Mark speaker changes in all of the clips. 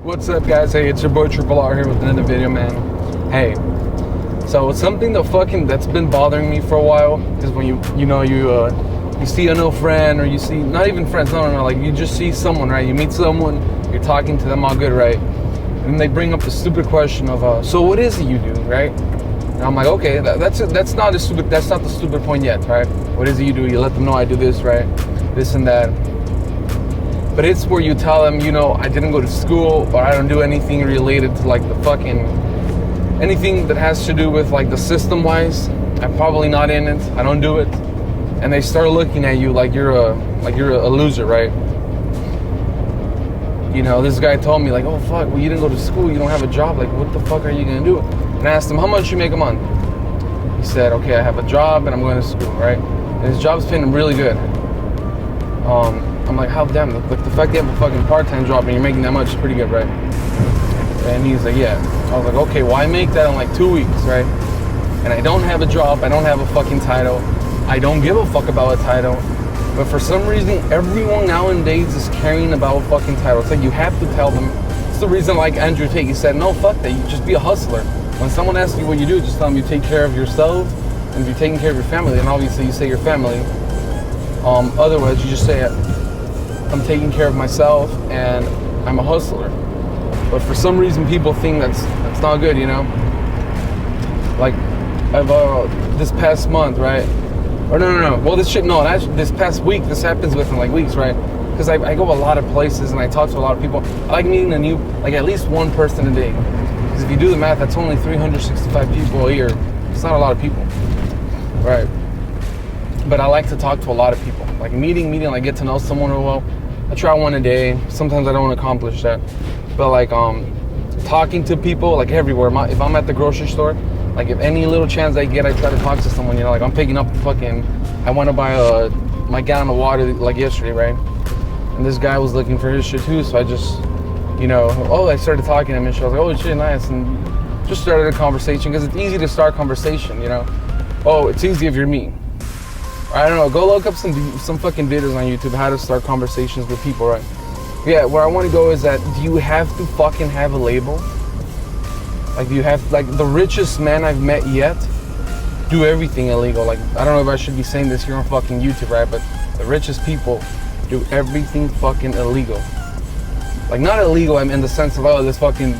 Speaker 1: What's up, guys? Hey, it's your boy Triple R here with another video, man. Hey, so something that's been bothering me for a while is when you see a new friend, or you see, not even friends, no, like you just see someone, right? You meet someone, you're talking to them all good, right? And they bring up the stupid question of, so what is it you do, right? And I'm like, okay, that's not the stupid point yet, right? What is it you do? You let them know I do this, right? This and that. But it's where you tell them, I didn't go to school, or I don't do anything related to like anything that has to do with like the system-wise. I'm probably not in it. I don't do it. And they start looking at you like you're a loser, right? This guy told me like, oh fuck, well you didn't go to school, you don't have a job, like what the fuck are you gonna do? And I asked him, how much you make a month? He said, okay, I have a job and I'm going to school, right? And his job's paying really good. I'm like, how damn, like the fact that you have a fucking part-time job and you're making that much is pretty good, right? And he's like, yeah. I was like, okay, well I make that in like 2 weeks, right? And I don't have a job, I don't have a fucking title, I don't give a fuck about a title. But for some reason, everyone nowadays is caring about a fucking title. It's like you have to tell them. It's the reason, like Andrew Tate, he said, no, fuck that, you just be a hustler. When someone asks you what you do, just tell them you take care of yourself, and if you're taking care of your family, and obviously you say your family. Otherwise, you just say, I'm taking care of myself, and I'm a hustler. But for some reason, people think that's not good, Like, this past month, right? Or no. Well, this past week, this happens within like weeks, right? Because I go a lot of places and I talk to a lot of people. I like meeting at least one person a day. Because if you do the math, that's only 365 people a year. It's not a lot of people, right? But I like to talk to a lot of people. Like meeting, like get to know someone real well. I try one a day. Sometimes I don't accomplish that. But like talking to people like everywhere. If I'm at the grocery store, like if any little chance I get, I try to talk to someone, like I'm picking up I want to buy my gallon of water like yesterday, right? And this guy was looking for his shit too, so I just, I started talking to him and she was like, oh shit, nice, and just started a conversation, because it's easy to start conversation, Oh, it's easy if you're me. I don't know, go look up some fucking videos on YouTube, how to start conversations with people, right? Yeah, where I want to go is that, do you have to fucking have a label? Like, do you have, like, the richest man I've met yet do everything illegal? Like, I don't know if I should be saying this here on fucking YouTube, right? But the richest people do everything fucking illegal. Like, not illegal in the sense of, oh, this fucking,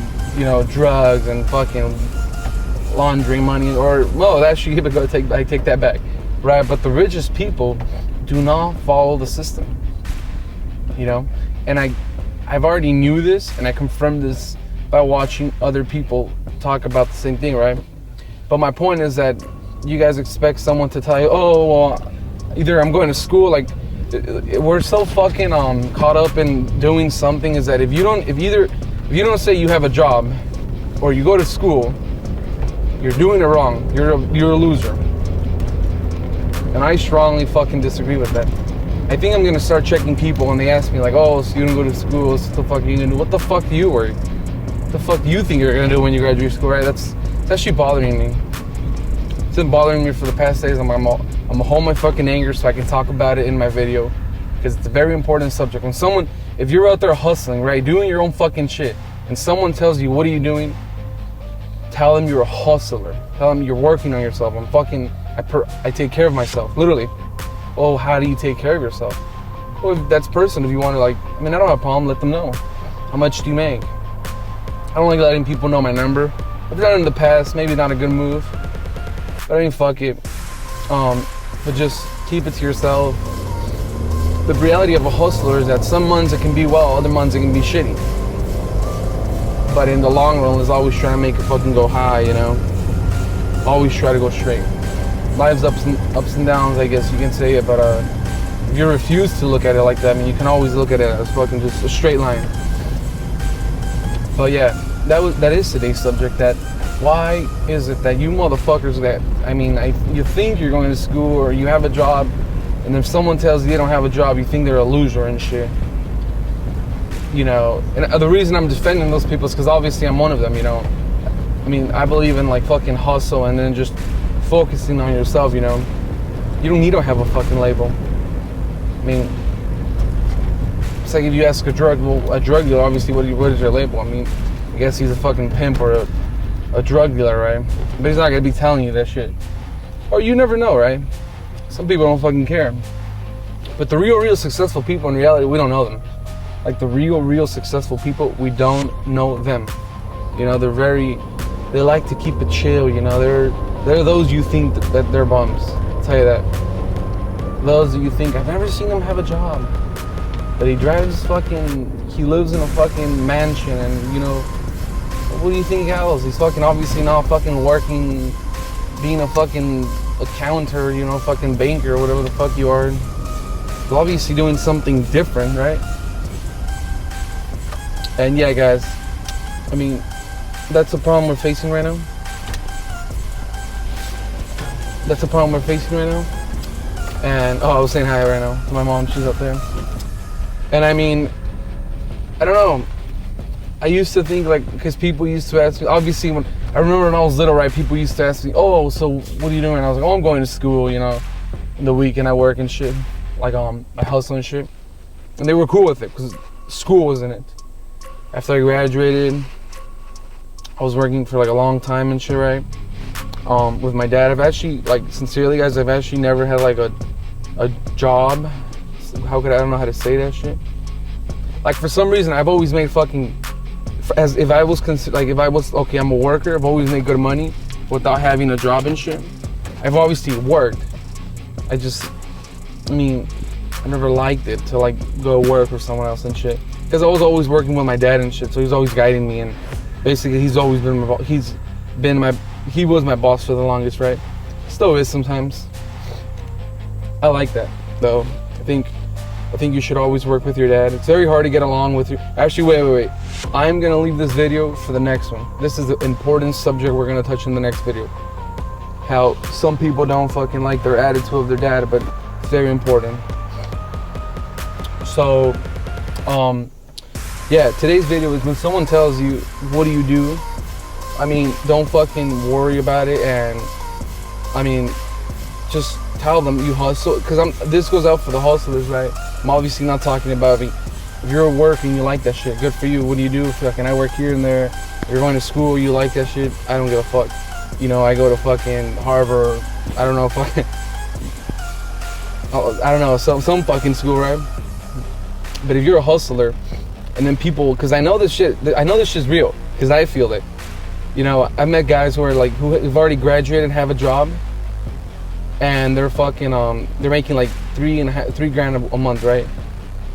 Speaker 1: drugs and fucking laundering money, or, well, actually, I take that back, right? But the richest people do not follow the system, And I've already knew this, and I confirmed this by watching other people talk about the same thing, right? But my point is that you guys expect someone to tell you, oh, well, either I'm going to school, like, we're so fucking caught up in doing something, is that if you don't say you have a job or you go to school, you're doing it wrong. You're a loser. And I strongly fucking disagree with that. I think I'm gonna start checking people when they ask me like, oh, so you didn't go to school, so what the fuck are you gonna do? What the fuck do you worry? What the fuck do you think you're gonna do when you graduate school, right? It's actually bothering me. It's been bothering me for the past days. I'm gonna hold my fucking anger so I can talk about it in my video, because it's a very important subject. If you're out there hustling, right, doing your own fucking shit, and someone tells you, what are you doing? Tell them you're a hustler. Tell them you're working on yourself. I take care of myself, literally. Oh, how do you take care of yourself? Well, if that's person, if you want to, I don't have a problem, let them know. How much do you make? I don't like letting people know my number. I've done it in the past, maybe not a good move. But I mean, fuck it. But just keep it to yourself. The reality of a hustler is that some months it can be well, other months it can be shitty. But in the long run, is always trying to make it fucking go high, Always try to go straight. Life's ups and downs, I guess you can say it, but if you refuse to look at it like that, you can always look at it as fucking just a straight line. But yeah, that is today's subject. That why is it that you motherfuckers you think you're going to school or you have a job, and if someone tells you they don't have a job, you think they're a loser and shit. And the reason I'm defending those people is because obviously I'm one of them, I believe in fucking hustle and then just focusing on yourself, you don't need to have a fucking label. It's like if you ask a drug dealer, obviously, what is your label? I mean, I guess he's a fucking pimp or a drug dealer, right? But he's not gonna be telling you that shit. Or you never know, right? Some people don't fucking care. But the real successful people, in reality, we don't know them. Like the real successful people, we don't know them. You know, they like to keep it chill, you know. They're those you think that they're bums. I'll tell you that. Those that you think, I've never seen him have a job. But he lives in a fucking mansion, and you know, what do you think else? He's fucking obviously not fucking working, being a fucking accountant, you know, fucking banker, or whatever the fuck you are. He's obviously doing something different, right? And yeah, guys, I mean, that's the problem we're facing right now. That's the problem we're facing right now. And, I was saying hi right now to my mom. She's up there. And I mean, I don't know. I used to think, like, because people used to ask me, obviously, I remember when I was little, right, people used to ask me, oh, so what are you doing? And I was like, oh, I'm going to school, you know, in the weekend I work and shit. Like, I hustle and shit. And they were cool with it, because school was in it. After I graduated, I was working for, like, a long time and shit, right? With my dad. I've actually, like, sincerely, guys, I've actually never had, like, a job. I don't know how to say that shit. Like, for some reason, I've always made fucking, if I was, okay, I'm a worker, I've always made good money without having a job and shit. I've obviously worked. I never liked it to, like, go work for someone else and shit. Because I was always working with my dad and shit, so he's always guiding me, and basically he was my boss for the longest, right? Still is sometimes. I like that, though. I think you should always work with your dad. It's very hard to get along with you. Actually, wait. I'm gonna leave this video for the next one. This is the important subject we're gonna touch in the next video. How some people don't fucking like their attitude of their dad, but it's very important. So, yeah, today's video is when someone tells you, what do you do? I mean, don't fucking worry about it, and I mean, just tell them you hustle. Because this goes out for the hustlers, right? I'm obviously not talking about if you're working, you like that shit, good for you. What do you do? Fucking, I work here and there. You're going to school, you like that shit. I don't give a fuck. You know, I go to fucking Harvard. I don't know, fucking, I don't know, some fucking school, right? But if you're a hustler, and then people, because I know this shit's real, because I feel it. You know, I've met guys who are like, who've already graduated and have a job, and they're fucking, they're making like $3 grand a month, right?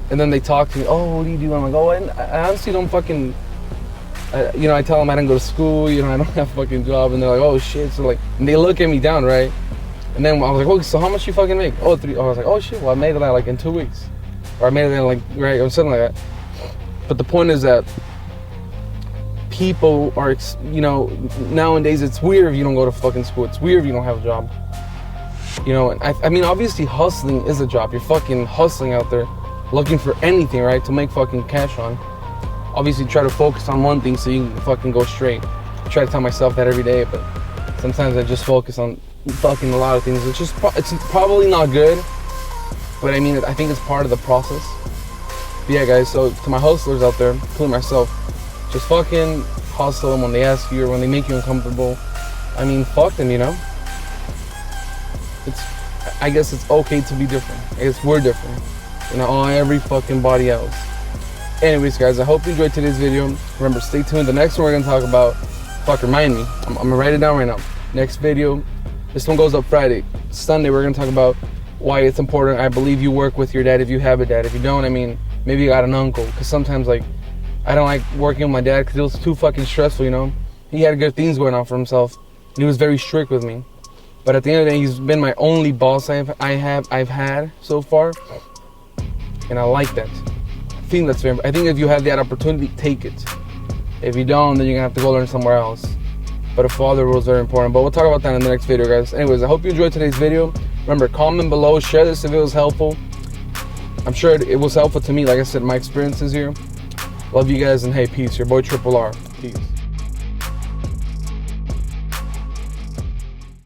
Speaker 1: And then they talk to me, oh, what do you do? I'm like, oh, I honestly don't fucking, you know, I tell them I didn't go to school, you know, I don't have a fucking job, and they're like, oh shit, so like, and they look at me down, right? And then I was like, oh, so how much you fucking make? Oh, 3. I was like, oh shit, well, I made it like in 2 weeks, or I made it in like, right, or something like that. But the point is that people are, you know, nowadays it's weird if you don't go to fucking school. It's weird if you don't have a job. You know, and I mean, obviously hustling is a job. You're fucking hustling out there, looking for anything, right, to make fucking cash on. Obviously try to focus on one thing so you can fucking go straight. I try to tell myself that every day, but sometimes I just focus on fucking a lot of things. It's probably not good, but I mean, I think it's part of the process. But yeah, guys, so to my hustlers out there, including myself, just fucking hustle them when they ask you or when they make you uncomfortable. I mean, fuck them, you know? I guess it's okay to be different. I guess we're different, you know, on every fucking body else. Anyways, guys, I hope you enjoyed today's video. Remember, stay tuned. The next one we're gonna talk about, fuck, remind me. I'm gonna write it down right now. Next video, this one goes up Friday. Sunday, we're gonna talk about why it's important. I believe you work with your dad if you have a dad. If you don't, I mean, maybe you got an uncle. Because sometimes, like, I don't like working with my dad because it was too fucking stressful, you know? He had good things going on for himself. He was very strict with me. But at the end of the day, he's been my only boss I've had so far. And I like that. I think that's very, I think if you have that opportunity, take it. If you don't, then you're gonna have to go learn somewhere else. But a father role is very important. But we'll talk about that in the next video, guys. Anyways, I hope you enjoyed today's video. Remember, comment below, share this if it was helpful. I'm sure it was helpful to me. Like I said, my experiences here. Love you guys, and hey, peace. Your boy Triple R. Peace.